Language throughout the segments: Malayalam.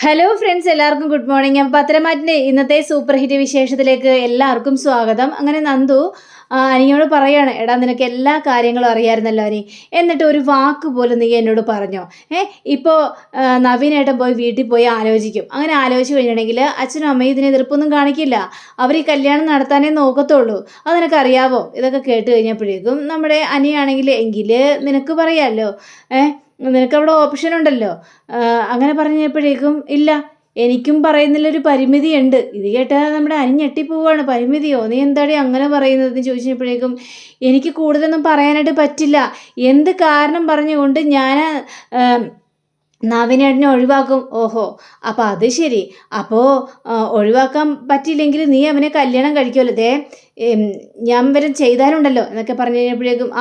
ഹലോ ഫ്രണ്ട്സ്, എല്ലാവർക്കും ഗുഡ് മോർണിംഗ്. പത്തരമാറ്റിൻ്റെ ഇന്നത്തെ സൂപ്പർ ഹിറ്റ് വിശേഷത്തിലേക്ക് എല്ലാവർക്കും സ്വാഗതം. അങ്ങനെ നന്ദു അനിയോട് പറയാണ്, എടാ നിനക്ക് എല്ലാ കാര്യങ്ങളും അറിയാമായിരുന്നല്ലോ അനി, എന്നിട്ട് ഒരു വാക്ക് പോലും നീ എന്നോട് പറഞ്ഞോ? ഇപ്പോൾ നവീനായിട്ട് പോയി വീട്ടിൽ പോയി ആലോചിക്കും. അങ്ങനെ ആലോചിച്ച് കഴിഞ്ഞിട്ടുണ്ടെങ്കിൽ അച്ഛനും അമ്മയും ഇതിനെ എതിർപ്പൊന്നും കാണിക്കില്ല. അവർ ഈ കല്യാണം നടത്താനേ നോക്കത്തുള്ളൂ. അത് നിനക്കറിയാവോ? ഇതൊക്കെ കേട്ട് കഴിഞ്ഞപ്പോഴേക്കും നമ്മുടെ അനിയാണെങ്കിൽ എങ്കിൽ നിനക്ക് പറയാമല്ലോ, നിനക്കവിടെ ഓപ്ഷൻ ഉണ്ടല്ലോ. അങ്ങനെ പറഞ്ഞപ്പോഴേക്കും ഇല്ല, എനിക്കും പറയുന്നതിലൊരു പരിമിതിയുണ്ട്. ഇത് കേട്ടാൽ നമ്മുടെ അനി ഞെട്ടിപ്പോവാണ്. പരിമിതിയോ? നീ എന്താടി അങ്ങനെ പറയുന്നതെന്ന് ചോദിച്ചപ്പോഴേക്കും എനിക്ക് കൂടുതലൊന്നും പറയാനായിട്ട് പറ്റില്ല. എന്ത് കാരണം പറഞ്ഞുകൊണ്ട് ഞാൻ നവീനേട്ടനെ ഒഴിവാക്കും. ഓഹോ, അപ്പോൾ അത് ശരി. അപ്പോൾ ഒഴിവാക്കാൻ പറ്റിയില്ലെങ്കിൽ നീ അവനെ കല്യാണം കഴിക്കുമല്ലോ. ഞാൻ വരെ ചെയ്താലുണ്ടല്ലോ എന്നൊക്കെ പറഞ്ഞു കഴിഞ്ഞപ്പോഴേക്കും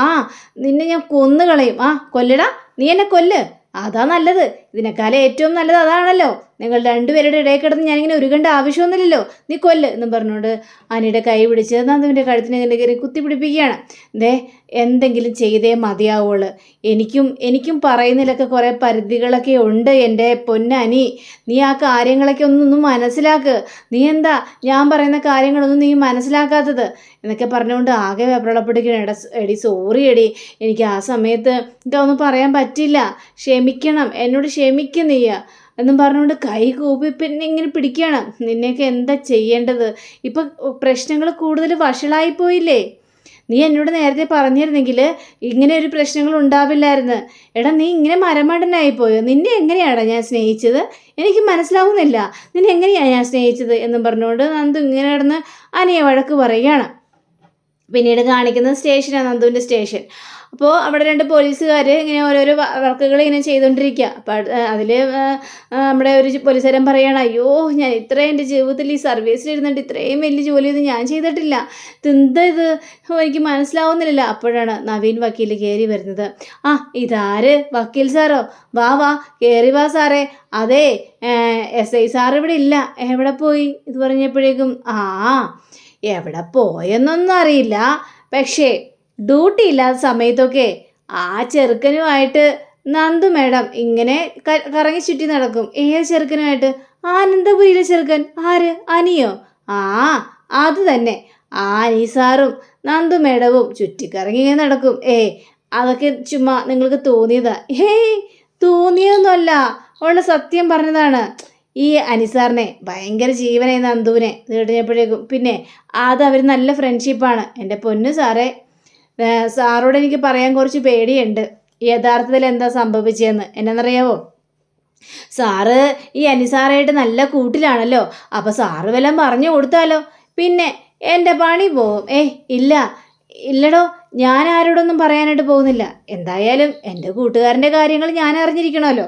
നിന്നെ ഞാൻ കൊന്നുകളയും. കൊല്ലടാ, നീ എന്നെ കൊല്ല്, അതാ നല്ലത്. ഇതിനേക്കാളും ഏറ്റവും നല്ലത് അതാണല്ലോ. നിങ്ങൾ രണ്ടുപേരുടെ ഇടയിൽ കിടന്ന് ഞാനിങ്ങനെ ഉരുകേണ്ട ആവശ്യമൊന്നുമില്ലല്ലോ. നീ കൊല്ല് എന്നും പറഞ്ഞുകൊണ്ട് അനിയുടെ കൈ പിടിച്ച് നന്ദുവിൻ്റെ കഴുത്തിന് ഇങ്ങനെ കയറി കുത്തിപ്പിടിപ്പിക്കുകയാണ്. എന്തെങ്കിലും ചെയ്തേ മതിയാവുള്ളൂ. എനിക്കും പറയുന്നതിലൊക്കെ കുറേ പരിധികളൊക്കെ ഉണ്ട് എൻ്റെ പൊന്നനി. നീ ആ കാര്യങ്ങളൊക്കെ ഒന്നും മനസ്സിലാക്ക്. നീ എന്താ ഞാൻ പറയുന്ന കാര്യങ്ങളൊന്നും നീ മനസ്സിലാക്കാത്തത് എന്നൊക്കെ പറഞ്ഞുകൊണ്ട് ആകെ വെപ്രളപ്പെടുകയാണ്. എടി സോറി എടി, എനിക്ക് ആ സമയത്ത് ഇതൊന്നും പറയാൻ പറ്റില്ല, ക്ഷമിക്കണം, എന്നോട് ക്ഷമിക്കുന്നീയ എന്നും പറഞ്ഞുകൊണ്ട് കൈ കൂപ്പി പിന്നെ ഇങ്ങനെ പിടിക്കുകയാണ്. നിന്നെയൊക്കെ എന്താ ചെയ്യേണ്ടത്? ഇപ്പം പ്രശ്നങ്ങൾ കൂടുതൽ വഷളായിപ്പോയില്ലേ? നീ എന്നോട് നേരത്തെ പറഞ്ഞിരുന്നെങ്കിൽ ഇങ്ങനെ ഒരു പ്രശ്നങ്ങൾ ഉണ്ടാവില്ലായിരുന്നു. എടാ, നീ ഇങ്ങനെ മരമണ്ടനായിപ്പോയോ? നിന്നെ എങ്ങനെയാടാ ഞാൻ സ്നേഹിച്ചത്? എനിക്ക് മനസ്സിലാവുന്നില്ല. നിന്നെ എങ്ങനെയാണ് ഞാൻ സ്നേഹിച്ചത് എന്നും പറഞ്ഞുകൊണ്ട് നന്ദു ഇങ്ങനെ കിടന്ന് അനിയെ വഴക്ക് പറയുകയാണ്. പിന്നീട് കാണിക്കുന്നത് സ്റ്റേഷനാണ്, നന്ദുവിൻ്റെ സ്റ്റേഷൻ. അപ്പോൾ അവിടെ രണ്ട് പോലീസുകാർ ഇങ്ങനെ ഓരോരോ വർക്കുകൾ ഇങ്ങനെ ചെയ്തുകൊണ്ടിരിക്കുക. അപ്പോൾ അതിൽ നമ്മുടെ ഒരു പോലീസുകാരൻ പറയുകയാണ്, അയ്യോ ഞാൻ ഇത്രയും എൻ്റെ ജീവിതത്തിൽ ഈ സർവീസിലിരുന്നിട്ട് ഇത്രയും വലിയ ജോലിയൊന്നും ഞാൻ ചെയ്തിട്ടില്ല. എന്താ ഇത്? എനിക്ക് മനസ്സിലാവുന്നില്ല. അപ്പോഴാണ് നവീൻ വക്കീൽ കയറി വരുന്നത്. ഇതാര്? വക്കീൽ സാറോ? വാ കയറി വാ സാറേ. അതെ, SI സാർ ഇവിടെ ഇല്ല. എവിടെ പോയി? ഇത് പറഞ്ഞപ്പോഴേക്കും എവിടെ പോയെന്നൊന്നും അറിയില്ല, പക്ഷേ ഡ്യൂട്ടി ഇല്ലാത്ത സമയത്തൊക്കെ ആ ചെറുക്കനുമായിട്ട് നന്ദു മേഡം ഇങ്ങനെ കറങ്ങി ചുറ്റി നടക്കും. ഏത് ചെറുക്കനുമായിട്ട്? ആനന്ദപുരിയിലെ ചെറുക്കൻ. ആര്? അനിയോ? അത് തന്നെ. അനി സാറും നന്ദു മേഡവും ചുറ്റിക്കറങ്ങി ഇങ്ങനെ നടക്കും. അതൊക്കെ ചുമ്മാ നിങ്ങൾക്ക് തോന്നിയതാ? തോന്നിയൊന്നുമല്ല, ഉള്ള സത്യം പറഞ്ഞതാണ്. ഈ അനിസാറിനെ ഭയങ്കര ജീവനായി നന്ദുവിനെ കേട്ടപ്പോഴേക്കും പിന്നെ അവർ നല്ല ഫ്രണ്ട്ഷിപ്പാണ്. എൻ്റെ പൊന്നു സാറേ, സാറോട് എനിക്ക് പറയാൻ കുറച്ച് പേടിയുണ്ട്. യഥാർത്ഥത്തിൽ എന്താ സംഭവിച്ചതെന്ന് എന്നറിയാവോ? സാറ് ഈ അനിസാറായിട്ട് നല്ല കൂട്ടിലാണല്ലോ. അപ്പോൾ സാറ് വല്ലതും പറഞ്ഞു കൊടുത്താലോ? പിന്നെ എൻ്റെ പണി പോവും. ഇല്ലടോ, ഞാൻ ആരോടൊന്നും പറയാനായിട്ട് പോകുന്നില്ല. എന്തായാലും എൻ്റെ കൂട്ടുകാരൻ്റെ കാര്യങ്ങൾ ഞാൻ അറിഞ്ഞിരിക്കണമല്ലോ.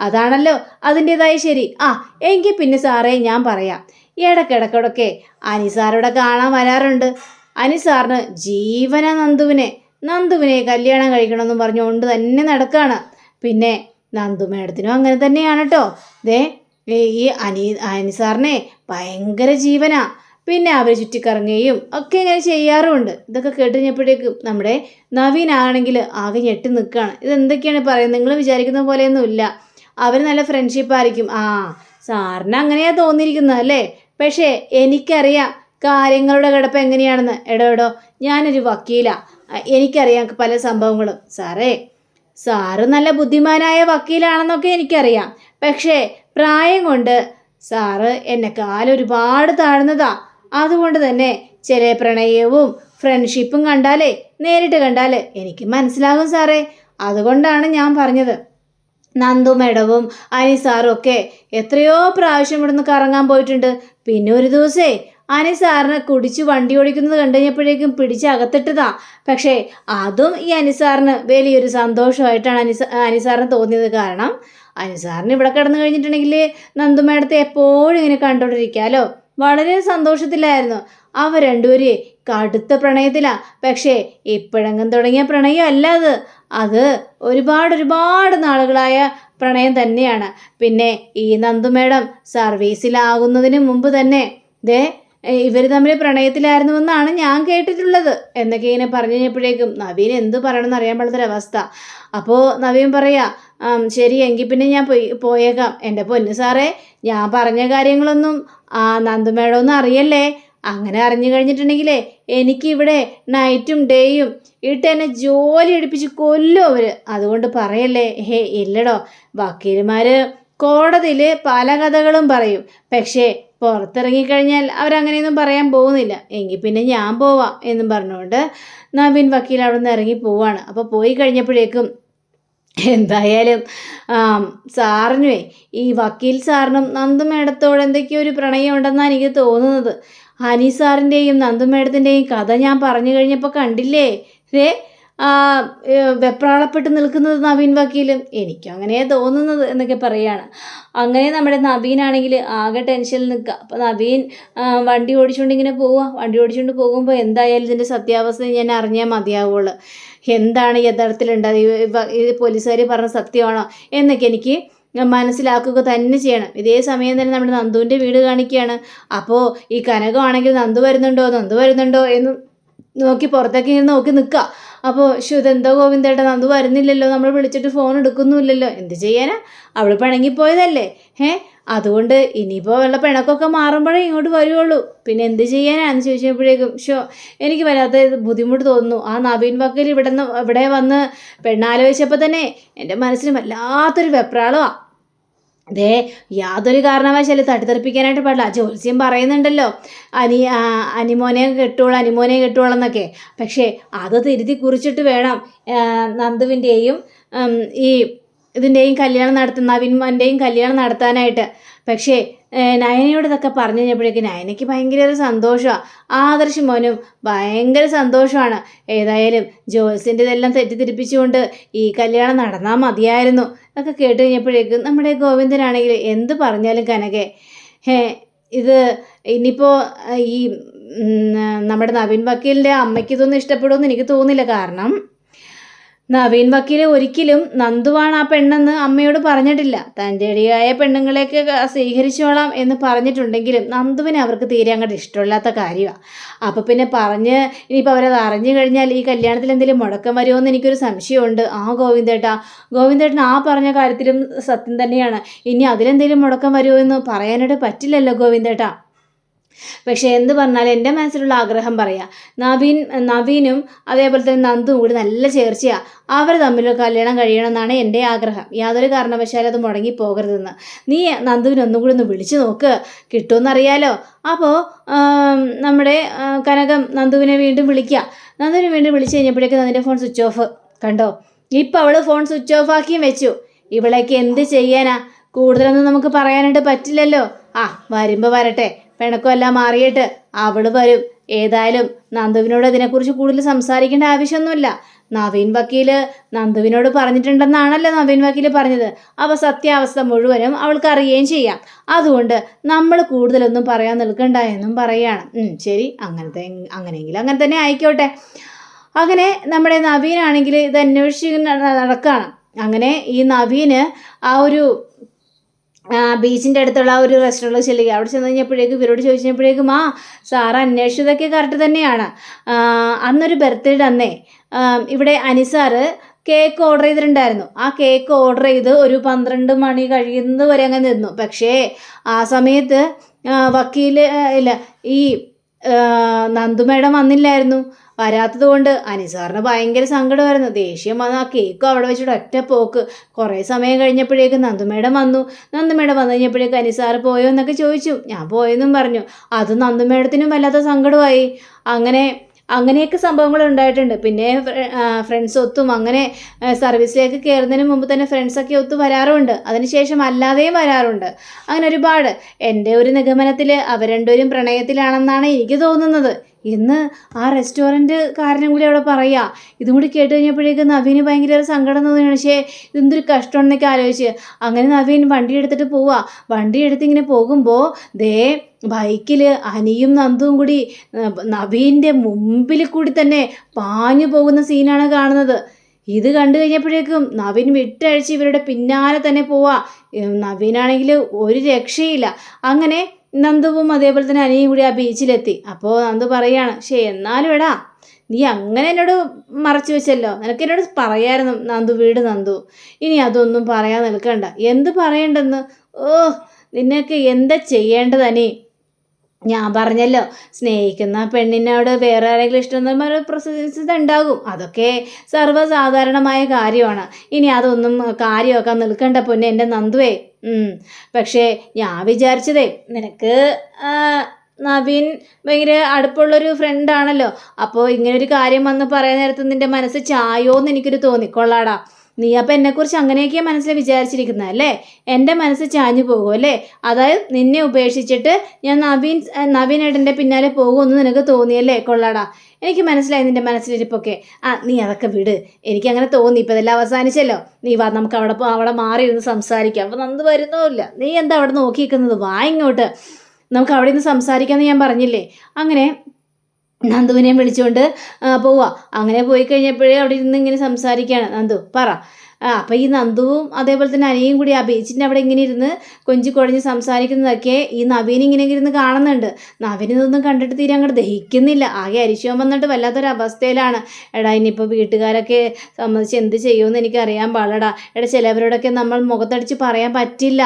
അതാണല്ലോ അതിൻ്റെതായ ശരി. എങ്കിൽ പിന്നെ സാറേ ഞാൻ പറയാം. ഇടയ്ക്കിടയ്ക്കൊക്കെ അനിസാറോടെ കാണാൻ വരാറുണ്ട്. അനിസാറിന് ജീവനാ നന്ദുവിനെ കല്യാണം കഴിക്കണമെന്നും പറഞ്ഞുകൊണ്ട് തന്നെ നടക്കുകയാണ്. പിന്നെ നന്ദു മേഡത്തിനും അങ്ങനെ തന്നെയാണ് കേട്ടോ. ഈ അനിസാറിനെ ഭയങ്കര ജീവനാ. പിന്നെ അവർ ചുറ്റിക്കറങ്ങുകയും ഒക്കെ ഇങ്ങനെ ചെയ്യാറുമുണ്ട്. ഇതൊക്കെ കേട്ടുകഴിഞ്ഞപ്പോഴേക്കും നമ്മുടെ നവീനാണെങ്കിൽ ആകെ ഞെട്ടി നിൽക്കുകയാണ്. ഇതെന്തൊക്കെയാണ് പറയുന്നത്? നിങ്ങൾ വിചാരിക്കുന്ന പോലെയൊന്നുമില്ല. അവർ നല്ല ഫ്രണ്ട്ഷിപ്പായിരിക്കും. സാറിന് അങ്ങനെയാ തോന്നിയിരിക്കുന്നത് അല്ലേ? പക്ഷേ എനിക്കറിയാം കാര്യങ്ങളുടെ കിടപ്പ് എങ്ങനെയാണെന്ന്. എടോ, ഞാനൊരു വക്കീലാണ്, എനിക്കറിയാം പല സംഭവങ്ങളും. സാറ് നല്ല ബുദ്ധിമാനായ വക്കീലാണെന്നൊക്കെ എനിക്കറിയാം. പക്ഷേ പ്രായം കൊണ്ട് സാറ് എന്നെക്കാളും ഒരുപാട് താഴ്ന്നതാ. അതുകൊണ്ട് തന്നെ ചില പ്രണയവും ഫ്രണ്ട്ഷിപ്പും നേരിട്ട് കണ്ടാൽ എനിക്ക് മനസ്സിലാകും സാറേ. അതുകൊണ്ടാണ് ഞാൻ പറഞ്ഞത്. നന്ദു മേഡവും അനിസാറും ഒക്കെ എത്രയോ പ്രാവശ്യം ഇവിടുന്ന് കറങ്ങാൻ പോയിട്ടുണ്ട്. പിന്നെ ഒരു ദിവസേ അനിസാറിനെ കുടിച്ച് വണ്ടി ഓടിക്കുന്നത് കണ്ടുകഴിഞ്ഞപ്പോഴേക്കും പിടിച്ചകത്തിട്ടതാ. പക്ഷേ അതും ഈ അനിസാറിന് വലിയൊരു സന്തോഷമായിട്ടാണ് അനിസാറിന് തോന്നിയത്. കാരണം അനിസാറിന് ഇവിടെ കിടന്നു കഴിഞ്ഞിട്ടുണ്ടെങ്കിൽ നന്ദു മേഡത്തെ എപ്പോഴും ഇങ്ങനെ കണ്ടോണ്ടിരിക്കാമല്ലോ. വളരെ സന്തോഷത്തിലായിരുന്നു. അവർ രണ്ടുപേരും കടുത്ത പ്രണയത്തിലാണ്. പക്ഷേ ഇപ്പോഴെങ്ങും തുടങ്ങിയ പ്രണയം അല്ല അത് ഒരുപാട് നാളുകളായ പ്രണയം തന്നെയാണ്. പിന്നെ ഈ നന്ദു മേഡം സർവീസിലാകുന്നതിന് മുമ്പ് തന്നെ ഇവർ തമ്മിൽ പ്രണയത്തിലായിരുന്നുവെന്നാണ് ഞാൻ കേട്ടിട്ടുള്ളത് എന്നൊക്കെ ഇങ്ങനെ പറഞ്ഞു കഴിഞ്ഞപ്പോഴേക്കും നവീൻ എന്ത് പറയണമെന്ന് അറിയാൻ പാടാത്തൊരവസ്ഥ. അപ്പോൾ നവീൻ പറയാ, ശരി എങ്കിൽ പിന്നെ ഞാൻ പോയേക്കാം. എൻ്റെ പൊന്നു സാറേ, ഞാൻ പറഞ്ഞ കാര്യങ്ങളൊന്നും നന്ദുമേടൊന്നും അറിയല്ലേ. അങ്ങനെ അറിഞ്ഞു കഴിഞ്ഞിട്ടുണ്ടെങ്കിലേ എനിക്കിവിടെ നൈറ്റും ഡേയും ഇട്ട് എന്നെ ജോലി എടുപ്പിച്ച് കൊല്ലും അവർ. അതുകൊണ്ട് പറയല്ലേ. ഇല്ലടോ, വക്കീലുമാർ കോടതിയിൽ പല കഥകളും പറയും. പക്ഷേ പുറത്തിറങ്ങിക്കഴിഞ്ഞാൽ അവരങ്ങനെയൊന്നും പറയാൻ പോകുന്നില്ല. എങ്കിൽ പിന്നെ ഞാൻ പോവാം എന്നും പറഞ്ഞുകൊണ്ട് നവീൻ വക്കീൽ അവിടെ നിന്ന് ഇറങ്ങി പോവാണ്. അപ്പോൾ പോയി കഴിഞ്ഞപ്പോഴേക്കും എന്തായാലും സാറിനുവേ ഈ വക്കീൽ സാറിനും നന്ദു മേഡത്തോട് എന്തൊക്കെയോ ഒരു പ്രണയം ഉണ്ടെന്നാണ് എനിക്ക് തോന്നുന്നത്. ഹനി സാറിൻ്റെയും നന്ദു മേഡത്തിൻ്റെയും കഥ ഞാൻ പറഞ്ഞു കഴിഞ്ഞപ്പോൾ കണ്ടില്ലേ, വെപ്രാളപ്പെട്ട് നിൽക്കുന്നത് നവീൻ വക്കീലും. എനിക്കും അങ്ങനെ തോന്നുന്നത് എന്നൊക്കെ പറയുകയാണ്. അങ്ങനെ നമ്മുടെ നവീനാണെങ്കിൽ ആകെ ടെൻഷനിൽ നിൽക്കുക. അപ്പോൾ നവീൻ വണ്ടി ഓടിച്ചുകൊണ്ട് ഇങ്ങനെ പോവുക. വണ്ടി ഓടിച്ചുകൊണ്ട് പോകുമ്പോൾ എന്തായാലും ഇതിൻ്റെ സത്യാവസ്ഥ ഞാൻ അറിഞ്ഞാൽ മതിയാവുള്ളൂ. എന്താണ് യഥാർത്ഥത്തിലുണ്ടായത്, ഈ പോലീസുകാർ പറഞ്ഞ സത്യമാണോ എന്നൊക്കെ എനിക്ക് മനസ്സിലാക്കുക തന്നെ ചെയ്യണം. ഇതേ സമയം തന്നെ നമ്മുടെ നന്ദുവിൻ്റെ വീട് കാണിക്കുകയാണ്. അപ്പോൾ ഈ കനകമാണെങ്കിൽ നന്ദു വരുന്നുണ്ടോ എന്ന് നോക്കി പുറത്തേക്ക് ഇങ്ങനെ നോക്കി നിൽക്കുക. അപ്പോൾ ഇതെന്തോ ഗോവിന്ദേട്ട, നന്ദു വരുന്നില്ലല്ലോ, നമ്മൾ വിളിച്ചിട്ട് ഫോൺ എടുക്കുന്നുമില്ലല്ലോ, എന്ത് ചെയ്യാനാ, അവൾ പിണങ്ങിപ്പോയതല്ലേ. അതുകൊണ്ട് ഇനിയിപ്പോൾ വല്ല പിണക്കൊക്കെ മാറുമ്പോഴേ ഇങ്ങോട്ട് വരുവുള്ളൂ, പിന്നെ എന്ത് ചെയ്യാനാന്ന് ചോദിച്ചപ്പോഴേക്കും എനിക്ക് വല്ലാത്ത ബുദ്ധിമുട്ട് തോന്നുന്നു. ആ നവീൻ വക്കീൽ ഇവിടെ വന്ന് പെണ്ണാലോചിച്ചപ്പോൾ തന്നെ എൻ്റെ മനസ്സിന് വല്ലാത്തൊരു വെപ്രാളമാണ്. യാതൊരു കാരണവശാലും തട്ടിത്തെറിപ്പിക്കാനായിട്ട് പാടില്ല. ജ്യോത്സ്യം പറയുന്നുണ്ടല്ലോ അനിമോനെ കെട്ടുവോളാം എന്നൊക്കെ. പക്ഷേ അത് തിരുത്തി കുറിച്ചിട്ട് വേണം നന്ദുവിൻ്റെയും ഇതിൻ്റെയും കല്യാണം നവീൻമോൻ്റെയും കല്യാണം നടത്താനായിട്ട്. പക്ഷേ നയനയോട് ഇതൊക്കെ പറഞ്ഞു കഴിഞ്ഞപ്പോഴേക്കും നയനയ്ക്ക് ഭയങ്കര ഒരു സന്തോഷമാണ്. ആദർശ് മോനും ഭയങ്കര സന്തോഷമാണ്. ഏതായാലും ജോത്സ്യൻ്റെതെല്ലാം തെറ്റിദ്ധരിപ്പിച്ചുകൊണ്ട് ഈ കല്യാണം നടന്നാൽ മതിയായിരുന്നു ഒക്കെ കേട്ട് കഴിഞ്ഞപ്പോഴേക്കും നമ്മുടെ ഗോവിന്ദനാണെങ്കിൽ എന്ത് പറഞ്ഞാലും കനകെ ഇത് ഇനിയിപ്പോൾ ഈ നമ്മുടെ നവീൻ വക്കീലിൻ്റെ അമ്മയ്ക്ക് ഇതൊന്നും ഇഷ്ടപ്പെടുമെന്ന് എനിക്ക് തോന്നുന്നില്ല. കാരണം നവീൻ വക്കീൽ ഒരിക്കലും നന്ദുവാണ് ആ പെണ്ണെന്ന് അമ്മയോട് പറഞ്ഞിട്ടില്ല. തൻ്റെ ഇടയായ പെണ്ണുങ്ങളെയൊക്കെ സ്വീകരിച്ചോളാം എന്ന് പറഞ്ഞിട്ടുണ്ടെങ്കിലും നന്ദുവിനെ അവർക്ക് തീരെ അങ്ങോട്ട് ഇഷ്ടമില്ലാത്ത കാര്യമാണ്. അപ്പോൾ പിന്നെ ഇനിയിപ്പോൾ അവരത് അറിഞ്ഞു കഴിഞ്ഞാൽ ഈ കല്യാണത്തിൽ എന്തെങ്കിലും മുടക്കം വരുമോ എന്ന് എനിക്കൊരു സംശയമുണ്ട്. ഗോവിന്ദേട്ടൻ ആ പറഞ്ഞ കാര്യത്തിലും സത്യം തന്നെയാണ്. ഇനി അതിലെന്തെങ്കിലും മുടക്കം വരുമോ എന്ന് പറയാനായിട്ട് പറ്റില്ലല്ലോ ഗോവിന്ദേട്ടാ. പക്ഷേ എന്ത് പറഞ്ഞാലും എൻ്റെ മനസ്സിലുള്ള ആഗ്രഹം പറയാം, നവീനും അതേപോലെ തന്നെ നന്ദുവും കൂടി നല്ല ചേർച്ചയാണ്. അവർ തമ്മിൽ കല്യാണം കഴിയണമെന്നാണ് എൻ്റെ ആഗ്രഹം. യാതൊരു കാരണവശാലും അത് മുടങ്ങി പോകരുതെന്ന്. നീ നന്ദുവിനെ ഒന്നും കൂടി ഒന്ന് വിളിച്ചു നോക്ക്, കിട്ടുമെന്നറിയാലോ. അപ്പോൾ നമ്മുടെ കനകം നന്ദുവിനെ വീണ്ടും വിളിക്കുക. നന്ദുവിനെ വീണ്ടും വിളിച്ചു കഴിഞ്ഞപ്പോഴേക്കും അതിൻ്റെ ഫോൺ സ്വിച്ച് ഓഫ്. കണ്ടോ, ഇപ്പം അവൾ ഫോൺ സ്വിച്ച് ഓഫ് ആക്കിയും വെച്ചു. ഇവളേക്ക് എന്ത് ചെയ്യാനാ, കൂടുതലൊന്നും നമുക്ക് പറയാനായിട്ട് പറ്റില്ലല്ലോ. വരുമ്പോൾ വരട്ടെ, പിണക്കമെല്ലാം മാറിയിട്ട് അവൾ വരും. ഏതായാലും നന്ദുവിനോട് ഇതിനെക്കുറിച്ച് കൂടുതൽ സംസാരിക്കേണ്ട ആവശ്യമൊന്നുമില്ല. നവീൻ വക്കീൽ നന്ദുവിനോട് പറഞ്ഞിട്ടുണ്ടെന്നാണല്ലോ നവീൻ വക്കീൽ പറഞ്ഞത്. അപ്പോൾ സത്യാവസ്ഥ മുഴുവനും അവൾക്ക് അറിയുകയും ചെയ്യാം. അതുകൊണ്ട് നമ്മൾ കൂടുതലൊന്നും പറയാൻ നിൽക്കണ്ട എന്നും പറയുകയാണ്. ശരി, അങ്ങനെയെങ്കിൽ അങ്ങനെ തന്നെ ആയിക്കോട്ടെ. അങ്ങനെ നമ്മുടെ നവീനാണെങ്കിൽ ഇത് അന്വേഷിച്ച് നടക്കുകയാണ്. അങ്ങനെ ഈ നവീന് ആ ഒരു ബീച്ചിൻ്റെ അടുത്തുള്ള ഒരു റെസ്റ്റോറൻറ്റിൽ ചെല്ലുക. അവിടെ ചെന്ന് കഴിഞ്ഞപ്പോഴേക്കും ഇവരോട് ചോദിച്ചപ്പോഴേക്കും സാറ് അന്വേഷിച്ചതൊക്കെ കറക്റ്റ് തന്നെയാണ്. അന്നൊരു ബർത്ത്ഡേ അന്നേ ഇവിടെ അനിസാറ് കേക്ക് ഓർഡർ ചെയ്തിട്ടുണ്ടായിരുന്നു. ആ കേക്ക് ഓർഡർ ചെയ്ത് ഒരു 12 മണി കഴിയുന്നത് വരെ അങ്ങനെ നിന്നു. പക്ഷേ ആ സമയത്ത് ഈ നന്ദു മേഡം വന്നില്ലായിരുന്നു. വരാത്തത് കൊണ്ട് അനിസാറിന് ഭയങ്കര സങ്കടമായിരുന്നു. ദേഷ്യം വന്ന് ആ കേക്കും അവിടെ വെച്ചിട്ട് ഒറ്റ പോക്ക്. കുറേ സമയം കഴിഞ്ഞപ്പോഴേക്കും നന്ദുമേടം വന്നു കഴിഞ്ഞപ്പോഴേക്കും അനിസാറ് പോയോ എന്നൊക്കെ ചോദിച്ചു. ഞാൻ പോയെന്നും പറഞ്ഞു. അത് നന്ദുമേടത്തിനും വല്ലാത്ത സങ്കടമായി. അങ്ങനെയൊക്കെ സംഭവങ്ങൾ ഉണ്ടായിട്ടുണ്ട്. പിന്നെ ഫ്രണ്ട്സ് ഒത്തും അങ്ങനെ സർവീസിലേക്ക് കയറുന്നതിന് മുമ്പ് തന്നെ ഫ്രണ്ട്സൊക്കെ ഒത്തു വരാറുണ്ട്. അതിനുശേഷം അല്ലാതെയും വരാറുണ്ട്. അങ്ങനെ ഒരുപാട്. എൻ്റെ ഒരു നിഗമനത്തിൽ അവർ രണ്ടുപേരും പ്രണയത്തിലാണെന്നാണ് എനിക്ക് തോന്നുന്നത്. ഇന്ന് ആ റെസ്റ്റോറൻറ്റുകാരനും കൂടി അവിടെ പറയുക. ഇതും കൂടി കേട്ട് കഴിഞ്ഞപ്പോഴേക്കും നവീന് ഭയങ്കര സങ്കടം തോന്നുകയാണ്. പക്ഷേ ഇതെന്തൊരു കഷ്ടമാണെന്നൊക്കെ ആലോചിച്ച് അങ്ങനെ നവീൻ വണ്ടി എടുത്തിട്ട് പോവുക. വണ്ടി എടുത്ത് ഇങ്ങനെ പോകുമ്പോൾ ബൈക്കിൽ അനിയും നന്ദുവും കൂടി നവീൻ്റെ മുമ്പിൽ കൂടി തന്നെ പാഞ്ഞു പോകുന്ന സീനാണ് കാണുന്നത്. ഇത് കണ്ടു കഴിഞ്ഞപ്പോഴേക്കും നവീൻ വിട്ടഴിച്ച് ഇവരുടെ പിന്നാലെ തന്നെ പോവാ. നവീനാണെങ്കിൽ ഒരു രക്ഷയില്ല. അങ്ങനെ നന്ദുവും അതേപോലെ തന്നെ അനിയും കൂടി ആ ബീച്ചിലെത്തി. അപ്പോൾ നന്ദു പറയാണ്, പക്ഷേ എന്നാലും എടാ നീ അങ്ങനെ എന്നോട് മറച്ചു വെച്ചല്ലോ, നിനക്ക് എന്നോട് പറയായിരുന്നു നന്ദു, വീട് നന്ദു. ഇനി അതൊന്നും പറയാൻ നിൽക്കണ്ട. എന്ത് പറയണ്ടെന്ന്? ഓ, നിനക്ക് എന്താ ചെയ്യേണ്ടത് അനി? ഞാൻ പറഞ്ഞല്ലോ, സ്നേഹിക്കുന്ന പെണ്ണിനോട് വേറെ ആരെങ്കിലും ഇഷ്ടം ഒരു പ്രൊസീജിയേഴ്സ് ഉണ്ടാകും. അതൊക്കെ സർവ്വസാധാരണമായ കാര്യമാണ്. ഇനി അതൊന്നും കാര്യമാക്കാൻ നിൽക്കണ്ട പൊന്നെ എൻ്റെ നന്ദുവേ. പക്ഷേ ഞാൻ വിചാരിച്ചതേ, നിനക്ക് നവീൻ ഭയങ്കര അടുപ്പുള്ളൊരു ഫ്രണ്ടാണല്ലോ. അപ്പോൾ ഇങ്ങനൊരു കാര്യം വന്ന് പറയാൻ നേരത്ത് നിൻ്റെ മനസ്സ് ചായോന്ന് എനിക്കൊരു തോന്നിക്കൊള്ളാടാ. നീ അപ്പം എന്നെക്കുറിച്ച് അങ്ങനെയൊക്കെയാണ് മനസ്സിൽ വിചാരിച്ചിരിക്കുന്നത് അല്ലേ? എൻ്റെ മനസ്സ് ചാഞ്ഞു പോകും അല്ലേ? അതായത് നിന്നെ ഉപേക്ഷിച്ചിട്ട് ഞാൻ നവീനേട്ടൻ്റെ പിന്നാലെ പോകുമെന്ന് നിനക്ക് തോന്നിയല്ലേ? കൊള്ളാടാ, എനിക്ക് മനസ്സിലായി നിൻ്റെ മനസ്സിലിരിപ്പൊക്കെ. നീ അതൊക്കെ വിട്, എനിക്കങ്ങനെ തോന്നി. ഇപ്പം ഇതെല്ലാം അവസാനിച്ചല്ലോ. നീ വാ, നമുക്ക് അവിടെ മാറി ഇരുന്ന് സംസാരിക്കാം. അപ്പോൾ നന്ദു വരുന്നുമില്ല. നീ എന്താ അവിടെ നോക്കി നിൽക്കുന്നത്? വാ ഇങ്ങോട്ട്, നമുക്ക് അവിടെ നിന്ന് സംസാരിക്കാമെന്ന് ഞാൻ പറഞ്ഞില്ലേ. അങ്ങനെ നന്ദുവിനെയും വിളിച്ചുകൊണ്ട് പോവാ. അങ്ങനെ പോയി കഴിഞ്ഞപ്പോഴേ അവിടെ ഇരുന്ന് ഇങ്ങനെ സംസാരിക്കുകയാണ്. നന്ദു പറ. അപ്പം ഈ നന്ദുവും അതേപോലെ തന്നെ അനിയും കൂടി ആ ബീച്ചിൻ്റെ അവിടെ ഇങ്ങനെ ഇരുന്ന് കൊഞ്ചി കുഴഞ്ഞ് സംസാരിക്കുന്നതൊക്കെ ഈ നവീൻ ഇങ്ങനെ ഇരുന്ന് കാണുന്നുണ്ട്. നവീൻ ഇതൊന്നും കണ്ടിട്ട് തീരെ അങ്ങോട്ട് ദഹിക്കുന്നില്ല. ആകെ അരിശോം വന്നിട്ട് വല്ലാത്തൊരവസ്ഥയിലാണ്. എടാ ഇനിയിപ്പോൾ വീട്ടുകാരൊക്കെ സംബന്ധിച്ച് എന്ത് ചെയ്യുമെന്ന് എനിക്കറിയാൻ പാടില്ലടാ. എടാ ചിലവരോടൊക്കെ നമ്മൾ മുഖത്തടിച്ച് പറയാൻ പറ്റില്ല.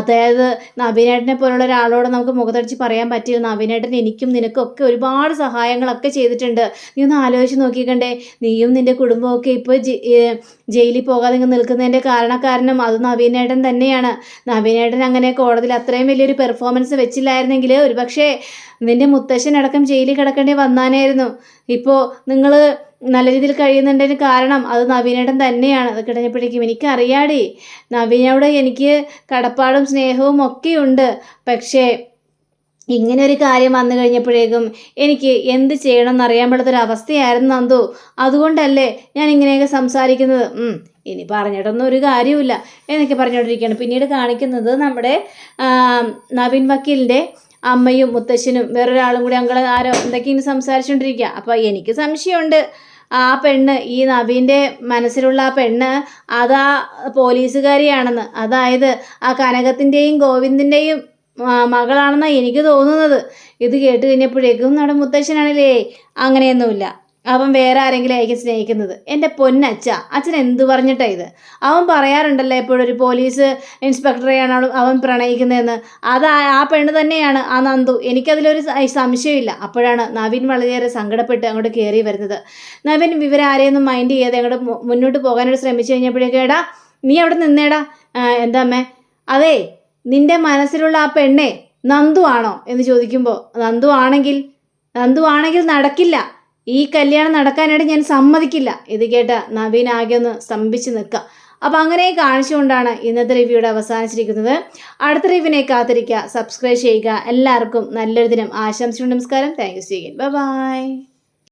അതായത് നവീനേട്ടനെ പോലുള്ള ഒരാളോട് നമുക്ക് മുഖത്തടിച്ച് പറയാൻ പറ്റില്ല. നവീനേട്ടൻ എനിക്കും നിനക്കും ഒക്കെ ഒരുപാട് സഹായങ്ങളൊക്കെ ചെയ്തിട്ടുണ്ട്. നീ ഒന്ന് ആലോചിച്ച് നോക്കിക്കണ്ടേ. നീയും നിൻ്റെ കുടുംബമൊക്കെ ഇപ്പോൾ ജയിലിൽ പോകാതെ നിൽക്കുന്നതിൻ്റെ കാരണക്കാരനും അത് നവീനേട്ടൻ തന്നെയാണ്. നവീനേട്ടൻ അങ്ങനെ കോടതിയിൽ അത്രയും വലിയൊരു പെർഫോമൻസ് വെച്ചില്ലായിരുന്നെങ്കിൽ ഒരുപക്ഷെ നിൻ്റെ മുത്തശ്ശനടക്കം ജയിലിൽ കിടക്കേണ്ടി വന്നാനായിരുന്നു. ഇപ്പോൾ നിങ്ങൾ നല്ല രീതിയിൽ കഴിയുന്നുണ്ടതിന് കാരണം അത് നവീനേട്ടൻ തന്നെയാണ്. അത് കിടഞ്ഞപ്പോഴേക്കും എനിക്കറിയാടി, നവീനോട് എനിക്ക് കടപ്പാടും സ്നേഹവും ഒക്കെയുണ്ട്. പക്ഷേ ഇങ്ങനെ ഒരു കാര്യം വന്നു കഴിഞ്ഞപ്പോഴേക്കും എനിക്ക് എന്ത് ചെയ്യണം എന്നറിയാൻ പാടാത്തൊരവസ്ഥയായിരുന്നു നന്ദു. അതുകൊണ്ടല്ലേ ഞാൻ ഇങ്ങനെയൊക്കെ സംസാരിക്കുന്നത്. ഇനി പറഞ്ഞിട്ടൊന്നും ഒരു കാര്യമില്ല എന്നൊക്കെ പറഞ്ഞുകൊണ്ടിരിക്കുകയാണ്. പിന്നീട് കാണിക്കുന്നത് നമ്മുടെ നവീൻ വക്കീലിൻ്റെ അമ്മയും മുത്തശ്ശനും വേറൊരാളും കൂടി അങ്കളെ ആരോ എന്തൊക്കെ ഇനി സംസാരിച്ചുകൊണ്ടിരിക്കുക. അപ്പോൾ എനിക്ക് സംശയമുണ്ട്, ആ പെണ്ണ്, ഈ നവീൻ്റെ മനസ്സിലുള്ള ആ പെണ്ണ് അതാ പോലീസുകാരിയാണെന്ന്. അതായത് ആ കനകത്തിൻ്റെയും ഗോവിന്ദിൻ്റെയും മകളാണെന്നാണ് എനിക്ക് തോന്നുന്നത്. ഇത് കേട്ട് കഴിഞ്ഞപ്പോഴേക്കും നമ്മുടെ മുത്തശ്ശനാണല്ലേ, അങ്ങനെയൊന്നുമില്ല, അവൻ വേറെ ആരെങ്കിലും ആയിരിക്കും സ്നേഹിക്കുന്നത്. എൻ്റെ പൊന്നച്ഛ, അച്ഛൻ എന്ത് പറഞ്ഞിട്ടാ ഇത്? അവൻ പറയാറുണ്ടല്ലോ എപ്പോഴും ഒരു പോലീസ് ഇൻസ്പെക്ടറെയാണ് അവൻ പ്രണയിക്കുന്നതെന്ന്. അത് ആ പെണ്ണ് തന്നെയാണ് ആ നന്ദു. എനിക്കതിലൊരു സംശയമില്ല. അപ്പോഴാണ് നവീൻ വളരെയേറെ സങ്കടപ്പെട്ട് അങ്ങോട്ട് കയറി വരുന്നത്. നവീൻ ഇവരാരെയൊന്നും മൈൻഡ് ചെയ്യാതെ അങ്ങോട്ട് മുന്നോട്ട് പോകാനായിട്ട് ശ്രമിച്ചു കഴിഞ്ഞപ്പോഴേക്കും, എടാ നീ അവിടെ നിന്നേടാ. എന്താ അമ്മേ? അതേ, നിന്റെ മനസ്സിലുള്ള ആ പെണ്ണെ നന്ദു ആണോ എന്ന് ചോദിക്കുമ്പോൾ, നന്ദു ആണെങ്കിൽ നടക്കില്ല. ഈ കല്യാണം നടക്കാനായിട്ട് ഞാൻ സമ്മതിക്കില്ല. ഇത് കേട്ട നവീൻ ആകെ ഒന്ന് സ്തംഭിച്ച് നിൽക്കുക. അപ്പം അങ്ങനെ കാണിച്ചുകൊണ്ടാണ് ഇന്നത്തെ റിവ്യൂടെ അവസാനിച്ചിരിക്കുന്നത്. അടുത്ത റിവ്യൂവിനെ കാത്തിരിക്കുക, സബ്സ്ക്രൈബ് ചെയ്യുക. എല്ലാവർക്കും നല്ലൊരു ദിനം ആശംസിച്ചുകൊണ്ട് നമസ്കാരം. Thank you. Bye bye.